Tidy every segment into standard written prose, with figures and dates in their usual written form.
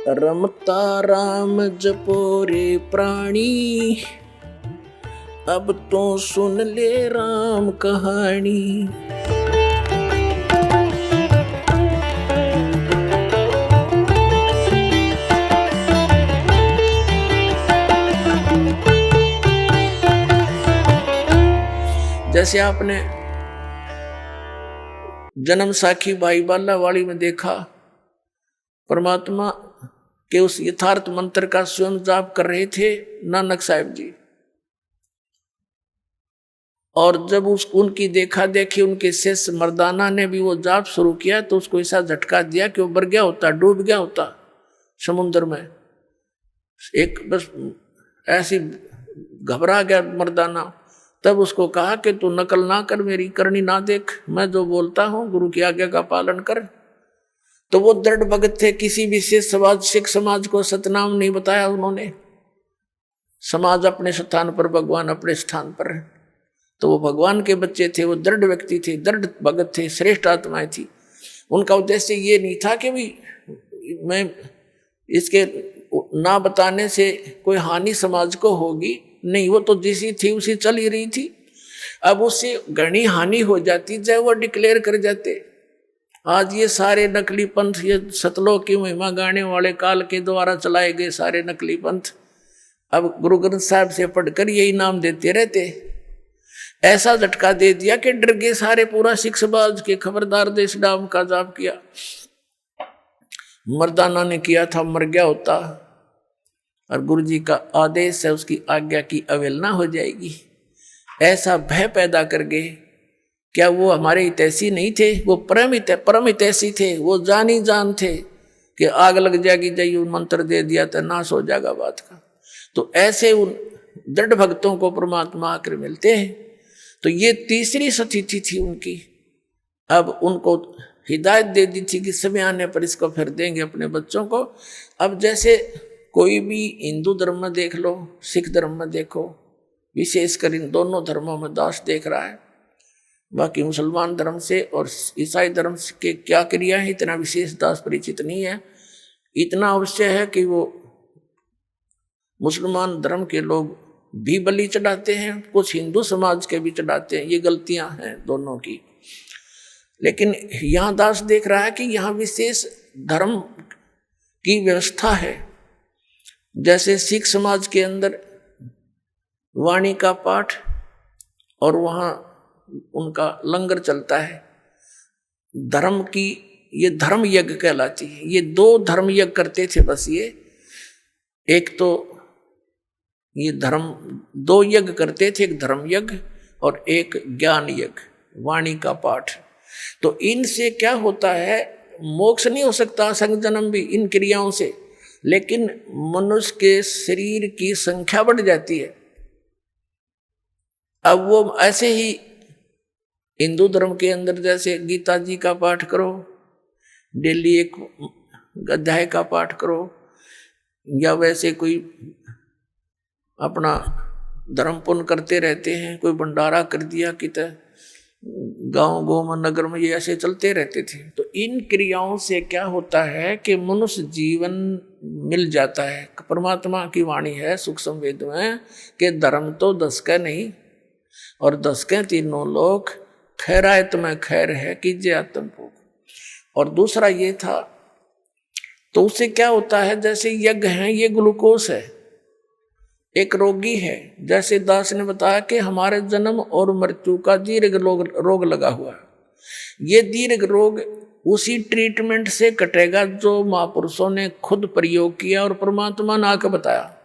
रमता राम जपो रे प्राणी, अब तो सुन ले राम कहानी। जैसे आपने जन्म साखी भाई बाला वाली में देखा, परमात्मा के उस यथार्थ मंत्र का स्वयं जाप कर रहे थे नानक साहिब जी। और जब उनकी देखा देखी उनके शिष्य मर्दाना ने भी वो जाप शुरू किया तो उसको ऐसा झटका दिया कि वो मर गया होता, डूब गया होता समुद्र में। एक बस ऐसी घबरा गया मर्दाना। तब उसको कहा कि तू नकल ना कर, मेरी करनी ना देख, मैं जो बोलता हूं गुरु की आज्ञा का पालन कर। तो वो दृढ़ भगत थे, किसी भी सिख समाज को सतनाम नहीं बताया उन्होंने। समाज अपने स्थान पर, भगवान अपने स्थान पर। तो वो भगवान के बच्चे थे, वो दृढ़ व्यक्ति थे, दृढ़ भगत थे, श्रेष्ठ आत्माएं थी। उनका उद्देश्य ये नहीं था कि भी मैं इसके ना बताने से कोई हानि समाज को होगी, नहीं, वो तो जैसी थी उसी चल ही रही थी। अब उससे घनी हानि हो जाती जब वो डिक्लेयर कर जाते। आज ये सारे नकली पंथ, ये सतलोक की महिमा गाने वाले काल के द्वारा चलाए गए सारे नकली पंथ अब गुरु ग्रंथ साहब से पढ़कर यही नाम देते रहते। ऐसा झटका दे दिया कि डर गए सारे, पूरा सिख समाज के खबरदार देश नाम का जाप किया। मर्दाना ने किया था, मर गया होता, और गुरु जी का आदेश है, उसकी आज्ञा की अवहेलना हो जाएगी। ऐसा भय पैदा कर गए। क्या वो हमारे हितैषी नहीं थे? वो परम हितैषी थे। वो जानी जान थे कि आग लग जाएगी, जाइए उन मंत्र दे दिया तो नाश हो जाएगा बात का। तो ऐसे उन दृढ़ भक्तों को परमात्मा आकर मिलते हैं। तो ये तीसरी स्थिति थी उनकी। अब उनको हिदायत दे दी थी कि समय आने पर इसको फिर देंगे अपने बच्चों को। अब जैसे कोई भी हिंदू धर्म में देख लो, सिख धर्म में देखो, विशेषकर इन दोनों धर्मों में दास देख रहा है। बाकी मुसलमान धर्म से और ईसाई धर्म के क्या क्रिया है इतना विशेष दास परिचित नहीं है। इतना अवश्य है कि वो मुसलमान धर्म के लोग भी बलि चढ़ाते हैं, कुछ हिंदू समाज के भी चढ़ाते हैं। ये गलतियां हैं दोनों की। लेकिन यहाँ दास देख रहा है कि यहाँ विशेष धर्म की व्यवस्था है। जैसे सिख समाज के अंदर वाणी का पाठ और वहाँ उनका लंगर चलता है। धर्म की ये धर्म यज्ञ कहलाती है। ये दो धर्म यज्ञ करते थे बस। ये एक तो ये धर्म दो यज्ञ करते थे, एक धर्म यज्ञ और एक ज्ञान यज्ञ, वाणी का पाठ। तो इनसे क्या होता है, मोक्ष नहीं हो सकता संग जन्म भी इन क्रियाओं से, लेकिन मनुष्य के शरीर की संख्या बढ़ जाती है। अब वो ऐसे ही हिंदू धर्म के अंदर जैसे गीता जी का पाठ करो, डेली एक अध्याय का पाठ करो, या वैसे कोई अपना धर्म पुण्य करते रहते हैं, कोई भंडारा कर दिया कित गांव गोम नगर में, ये ऐसे चलते रहते थे। तो इन क्रियाओं से क्या होता है कि मनुष्य जीवन मिल जाता है। परमात्मा की वाणी है सुख संवेद में कि धर्म तो 10 का नहीं और 10 के तीनों लोग, खैरायत में खैर है कीजिए आत्म भोग। और दूसरा ये था, तो उससे क्या होता है, जैसे यज्ञ है ये ग्लूकोस है। एक रोगी है, जैसे दास ने बताया कि हमारे जन्म और मृत्यु का दीर्घ रोग लगा हुआ है। ये दीर्घ रोग उसी ट्रीटमेंट से कटेगा जो महापुरुषों ने खुद प्रयोग किया और परमात्मा ने आकर बताया।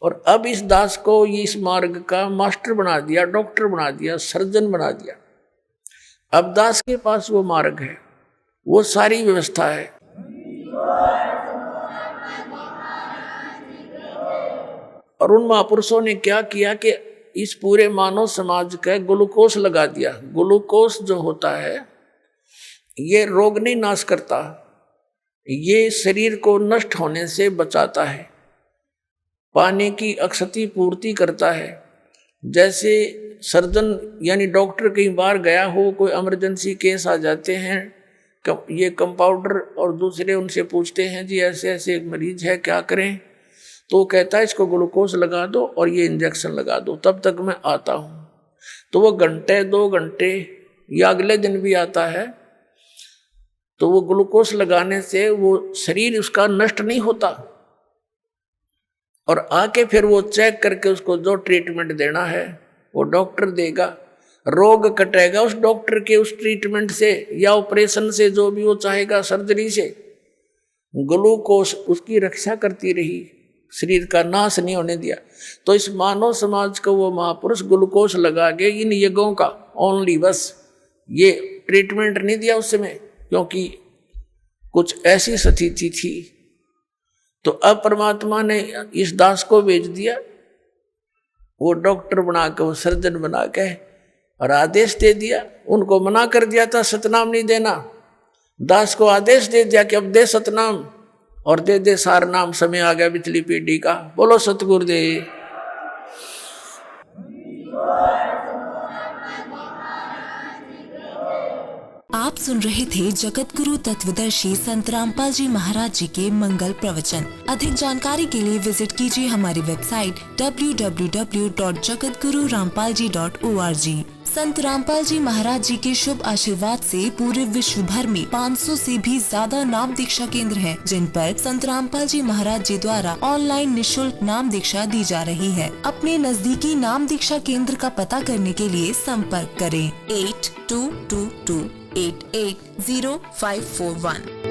और अब इस दास को इस मार्ग का मास्टर बना दिया, डॉक्टर बना दिया, सर्जन बना दिया। अब दास के पास वो मार्ग है, वो सारी व्यवस्था है। और उन महापुरुषों ने क्या किया कि इस पूरे मानव समाज का ग्लूकोस लगा दिया। ग्लूकोस जो होता है ये रोग नहीं नाश करता, ये शरीर को नष्ट होने से बचाता है, पानी की अक्षति पूर्ति करता है। जैसे सर्जन यानी डॉक्टर कई बार गया हो, कोई इमरजेंसी केस आ जाते हैं, ये कंपाउंडर और दूसरे उनसे पूछते हैं जी ऐसे ऐसे एक मरीज है, क्या करें? तो वो कहता है इसको ग्लूकोज लगा दो और ये इंजेक्शन लगा दो, तब तक मैं आता हूँ। तो वो घंटे 2 घंटे या अगले दिन भी आता है। तो वो ग्लूकोज लगाने से वो शरीर उसका नष्ट नहीं होता, और आके फिर वो चेक करके उसको जो ट्रीटमेंट देना है वो डॉक्टर देगा। रोग कटेगा उस डॉक्टर के उस ट्रीटमेंट से या ऑपरेशन से, जो भी वो चाहेगा, सर्जरी से। ग्लूकोज उसकी रक्षा करती रही, शरीर का नाश नहीं होने दिया। तो इस मानव समाज को वो महापुरुष ग्लूकोज लगा के इन यज्ञों का ओनली बस ये ट्रीटमेंट नहीं दिया उस समय, क्योंकि कुछ ऐसी स्थिति थी। तो अब परमात्मा ने इस दास को भेज दिया, वो डॉक्टर बना के, वो सर्जन बना के, और आदेश दे दिया। उनको मना कर दिया था सतनाम नहीं देना, दास को आदेश दे दिया कि अब दे सतनाम और दे दे सार नाम। समय आ गया पिछली पीढ़ी का। बोलो सतगुरुदेव। आप सुन रहे थे जगत गुरु तत्वदर्शी संत रामपाल जी महाराज जी के मंगल प्रवचन। अधिक जानकारी के लिए विजिट कीजिए हमारी वेबसाइट www.jagatgururampalji.org। संत रामपाल जी महाराज जी के शुभ आशीर्वाद से पूरे विश्व भर में 500 से भी ज्यादा नाम दीक्षा केंद्र हैं, जिन पर संत रामपाल जी महाराज जी द्वारा ऑनलाइन निशुल्क नाम दीक्षा दी जा रही है। अपने नजदीकी नाम दीक्षा केंद्र का पता करने के लिए संपर्क करें 8222880541।